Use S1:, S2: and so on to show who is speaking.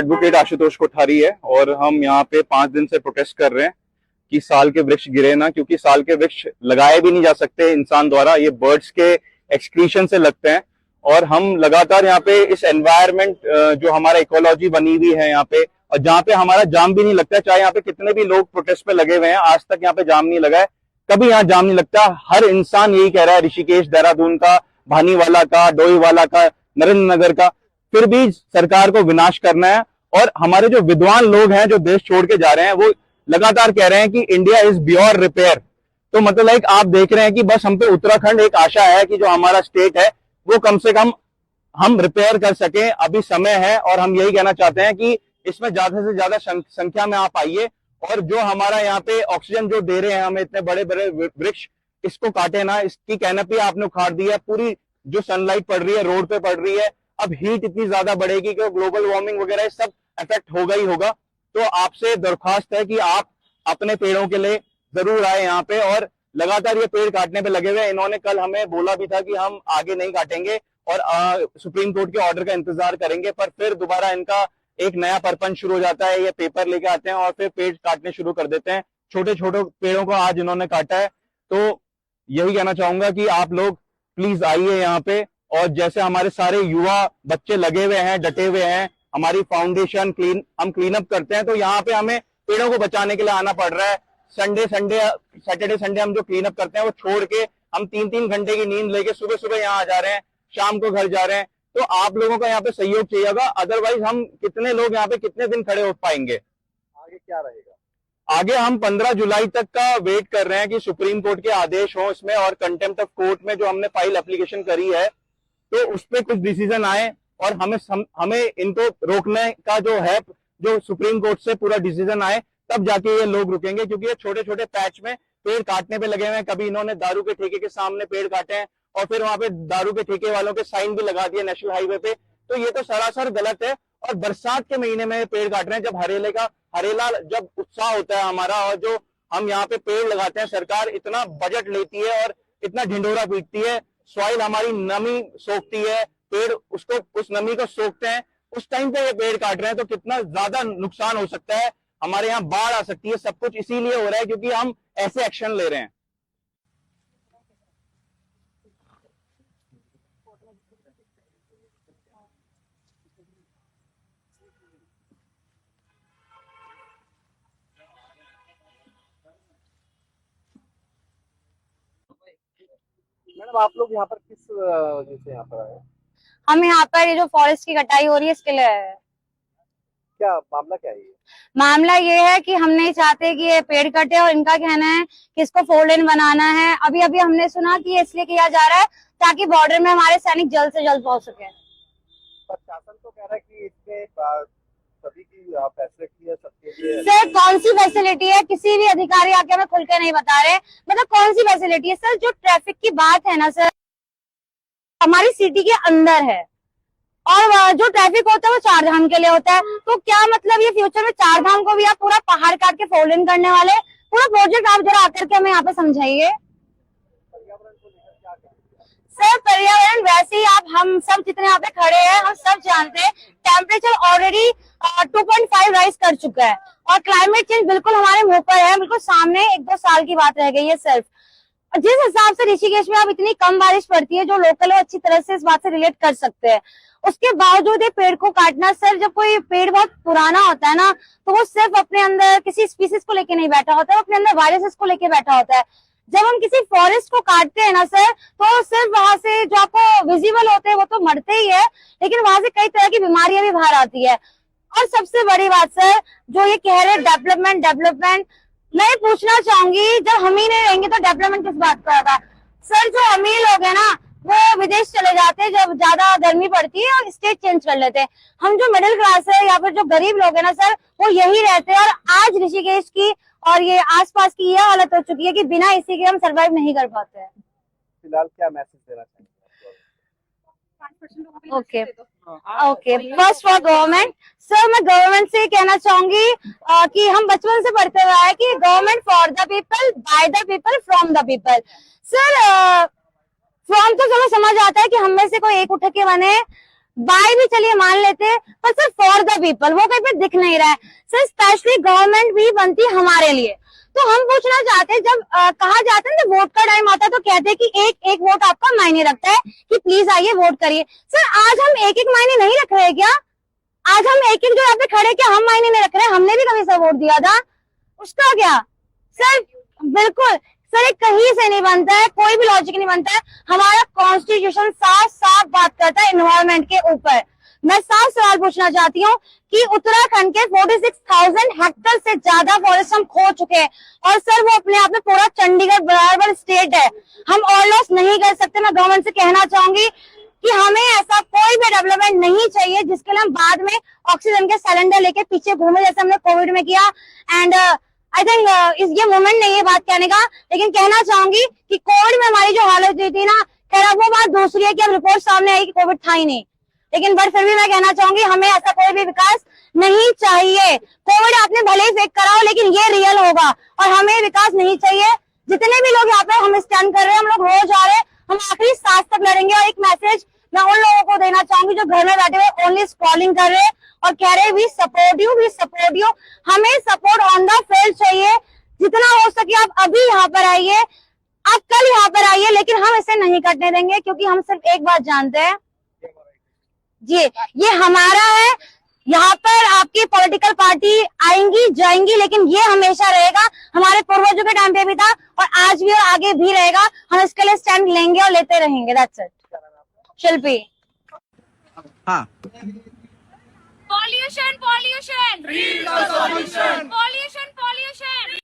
S1: Advocate Ashutosh Kothari है और हम यहाँ पे 5 दिन से प्रोटेस्ट कर रहे हैं कि साल के वृक्ष गिरे ना, क्योंकि साल के वृक्ष लगाए भी नहीं जा सकते इंसान द्वारा, ये बर्ड्स के एक्सक्रीशन से लगते हैं। और हम लगातार यहाँ पे इस एनवायरनमेंट जो हमारा इकोलॉजी बनी हुई है यहाँ पे, और जहाँ पे हमारा जाम भी नहीं लगता है, चाहे यहाँ पे कितने भी लोग प्रोटेस्ट पे लगे हुए हैं, आज तक यहाँ पे जाम नहीं लगा है, कभी यहाँ जाम नहीं लगता। हर इंसान यही कह रहा है, ऋषिकेश, देहरादून का, भानीवाला का, डोईवाला का, नरेंद्र नगर का, फिर भी सरकार को विनाश करना है। और हमारे जो विद्वान लोग हैं जो देश छोड़ के जा रहे हैं, वो लगातार कह रहे हैं कि इंडिया इज बियॉन्ड रिपेयर। तो मतलब लाइक आप देख रहे हैं कि बस हम पे उत्तराखंड एक आशा है कि जो हमारा स्टेट है वो कम से कम हम रिपेयर कर सके। अभी समय है और हम यही कहना चाहते हैं कि इसमें ज्यादा से ज्यादा संख्या में आप आइए, और जो हमारा यहाँ पे ऑक्सीजन जो दे रहे हैं हमें इतने बड़े बड़े वृक्ष, इसको काटे ना। इसकी कैनपी आपने उखाड़ दी है, पूरी जो सनलाइट पड़ रही है रोड पे पड़ रही है, अब हीट इतनी ज्यादा बढ़ेगी कि ग्लोबल वार्मिंग वगैरह सब इफेक्ट होगा ही होगा। तो आपसे दरख्वास्त है कि आप अपने पेड़ों के लिए जरूर आए यहाँ पे, और लगातार ये पेड़ काटने पे लगे हुए हैं। इन्होंने कल हमें बोला भी था कि हम आगे नहीं काटेंगे और सुप्रीम कोर्ट के ऑर्डर का इंतजार करेंगे, पर फिर दोबारा इनका एक नया परपंच शुरू हो जाता है। ये पेपर लेके आते हैं और फिर पेड़ काटने शुरू कर देते हैं। छोटे छोटे पेड़ों को आज इन्होंने काटा है। तो यही कहना चाहूंगा कि आप लोग प्लीज आइए यहाँ पे, और जैसे हमारे सारे युवा बच्चे लगे हुए हैं, डटे हुए हैं, हमारी फाउंडेशन हम क्लीन अप करते हैं, तो यहाँ पे हमें पेड़ों को बचाने के लिए आना पड़ रहा है। सैटरडे संडे हम जो क्लीन अप करते हैं वो छोड़ के हम 3-3 घंटे की नींद लेके सुबह सुबह यहाँ आ जा रहे हैं, शाम को घर जा रहे हैं। तो आप लोगों का यहाँ पे सहयोग चाहिएगा, अदरवाइज हम कितने लोग यहाँ पे कितने दिन खड़े हो पाएंगे।
S2: आगे क्या रहेगा?
S1: आगे हम 15 जुलाई तक का वेट कर रहे हैं कि सुप्रीम कोर्ट के आदेश हो इसमें, और कंटेम्प्ट ऑफ कोर्ट में जो हमने फाइल एप्लीकेशन करी है तो उस पर कुछ डिसीजन आए, और हमें इनको रोकने का जो है, जो सुप्रीम कोर्ट से पूरा डिसीजन आए, तब जाके ये लोग रुकेंगे। क्योंकि ये छोटे छोटे पैच में पेड़ काटने पे लगे हुए हैं। कभी इन्होंने दारू के ठेके के सामने पेड़ काटे हैं, और फिर वहां पे दारू के ठेके वालों के साइन भी लगा दिए नेशनल हाईवे पे। तो ये तो सरासर गलत है। और बरसात के महीने में पेड़ काट रहे हैं, जब हरेला जब उत्साह होता है हमारा, और जो हम यहाँ पे पेड़ लगाते हैं, सरकार इतना बजट लेती है और इतना ढिंढोरा पीटती है, सॉइल हमारी नमी सोखती है, पेड़ उसको उस नमी को सोखते हैं, उस टाइम पे ये पेड़ काट रहे हैं। तो कितना ज्यादा नुकसान हो सकता है, हमारे यहाँ बाढ़ आ सकती है। सब कुछ इसीलिए हो रहा है क्योंकि हम ऐसे एक्शन ले रहे हैं।
S2: मैडम आप लोग यहाँ पर किस वजह से यहाँ पर आए?
S3: हम यहाँ पर ये जो फॉरेस्ट की कटाई हो रही है इसके लिए आए हैं।
S2: क्या मामला क्या है ये?
S3: मामला ये है कि हम नहीं चाहते कि ये पेड़ कटे, और इनका कहना है कि इसको 4 लेन बनाना है। अभी अभी हमने सुना कि इसलिए किया जा रहा है ताकि बॉर्डर में हमारे सैनिक जल्द से जल्द पहुंच सके।
S2: प्रशासन तो कह रहा है कि इसमें सभी की फैसिलिटी है सबके लिए।
S3: सर कौन सी फैसिलिटी है? किसी भी अधिकारी आके हमें खुल के नहीं बता रहे, मतलब कौन सी फैसिलिटी है? सर जो ट्रैफिक की बात है ना सर, हमारी सिटी के अंदर है, और जो ट्रैफिक होता है वो 4 धाम के लिए होता है। तो क्या मतलब ये फ्यूचर में 4 धाम को भी आप पूरा पहाड़ काट के 4 लेन करने वाले? पूरा प्रोजेक्ट आप जरा आकर के हमें यहाँ पे समझाइए। सर पर्यावरण वैसे ही हम सब जितने यहाँ पे खड़े हैं हम सब जानते हैं, टेम्परेचर ऑलरेडी 2.5 राइज कर चुका है, और क्लाइमेट चेंज बिल्कुल हमारे मुंह पर है, बिल्कुल सामने 1-2 साल की बात रह गई है सिर्फ। जिस हिसाब से ऋषिकेश में अब इतनी कम बारिश पड़ती है, जो लोकल है अच्छी तरह से इस बात से रिलेट कर सकते हैं, उसके बावजूद ये पेड़ को काटना। सर जब कोई पेड़ बहुत पुराना होता है ना, तो वो सिर्फ अपने अंदर किसी स्पीसीज को लेके नहीं बैठा होता है, वो अपने अंदर वायरसेस को लेके बैठा होता है। जब हम किसी फॉरेस्ट को काटते हैं ना सर, तो सिर्फ वहां से जो आपको विजिबल होते हैं वो तो मरते ही है, लेकिन वहां से कई तरह की बीमारियां भी बाहर आती है। और सबसे बड़ी बात सर, जो ये कह रहे डेवलपमेंट, मैं ये पूछना चाहूंगी, जब हम ही नहीं रहेंगे तो डेवलपमेंट किस बात का होगा? सर जो अमीर लोग है ना वो विदेश चले जाते हैं जब ज्यादा गर्मी पड़ती है, और स्टेट चेंज कर लेते हैं। हम जो मिडिल क्लास है या फिर जो गरीब लोग है ना सर, वो यही रहते हैं। और आज ऋषिकेश की और ये आसपास की यह हालत हो चुकी है कि बिना इसी के हम सरवाइव नहीं कर पाते हैं।
S2: फिलहाल क्या मैसेज देना चाहिए?
S3: Okay first for government. Sir मैं गवर्नमेंट से कहना चाहूंगी कि हम बचपन से पढ़ते हुए आए कि government for the people, by the people, from the people. Sir from तो चलो समझ आता है कि हम में से कोई एक उठ के बने, बाय भी चलिए मान लेते, पर सर फॉर द पीपल वो कहीं पे दिख नहीं रहा है सर। स्पेशली गवर्नमेंट भी बनती है हमारे लिए। तो हम पूछना चाहते हैं, जब कहा जाता है ना वोट का टाइम आता है तो कहते हैं कि एक एक वोट आपका मायने रखता है, कि प्लीज आइए वोट करिए। सर आज हम एक एक मायने नहीं रख रहे क्या? आज हम एक एक जो यहाँ पे खड़े, क्या हम मायने नहीं रख रहे? हमने भी कभी सर वोट दिया था, उसका क्या सर? बिल्कुल सर, एक कहीं से नहीं बनता है, कोई भी लॉजिक नहीं बनता है। हमारा कॉन्स्टिट्यूशन साफ साफ बात करता है एनवायरमेंट के ऊपर। मैं साफ सवाल पूछना चाहती हूँ कि उत्तराखंड के 46,000 हेक्टेयर से ज्यादा फॉरेस्ट हम खो चुके हैं, और सर वो अपने आप में पूरा चंडीगढ़ बराबर स्टेट है। हम और लॉस नहीं कर सकते। मैं गवर्नमेंट से कहना चाहूंगी कि हमें ऐसा कोई भी डेवलपमेंट नहीं चाहिए जिसके लिए हम बाद में ऑक्सीजन के सिलेंडर लेके पीछे घूमे, जैसे हमने कोविड में किया। एंड आई थिंक ये मोमेंट नहीं है बात कहने का, लेकिन कहना चाहूंगी कि कोविड में हमारी जो हालत हुई थी ना, खैर अब वो बात दूसरी है कि अब रिपोर्ट सामने आई कि कोविड था ही नहीं, लेकिन बट फिर भी मैं कहना चाहूंगी हमें ऐसा कोई भी विकास नहीं चाहिए। कोविड आपने भले ही फेक कराओ, लेकिन ये रियल होगा, और हमें विकास नहीं चाहिए। जितने भी लोग यहाँ पे हम स्टैंड कर रहे हैं, हम लोग रोज आ रहे हैं, हम आखिरी सांस तक लड़ेंगे। और एक मैसेज मैं उन लोगों को देना चाहूंगी जो घर में बैठे हुए ओनली स्क्रॉलिंग कर रहे हैं और कह रहे we support you, we support you. हमें सपोर्ट ऑन द फील्ड चाहिए। जितना हो सके आप अभी यहाँ पर आइए, आप कल यहाँ पर आइए, लेकिन हम इसे नहीं कटने देंगे, क्योंकि हम सिर्फ एक बात जानते हैं जी, ये हमारा है। यहाँ पर आपकी पॉलिटिकल पार्टी आएंगी जाएंगी, लेकिन ये हमेशा रहेगा। हमारे पूर्वजों के टाइम पे भी था और आज भी और आगे भी रहेगा। हम इसके लिए स्टैंड लेंगे और लेते रहेंगे। That's it. शिल्पी।
S4: हाँ,
S5: Pollution, pollution. Green the solution. Pollution, pollution.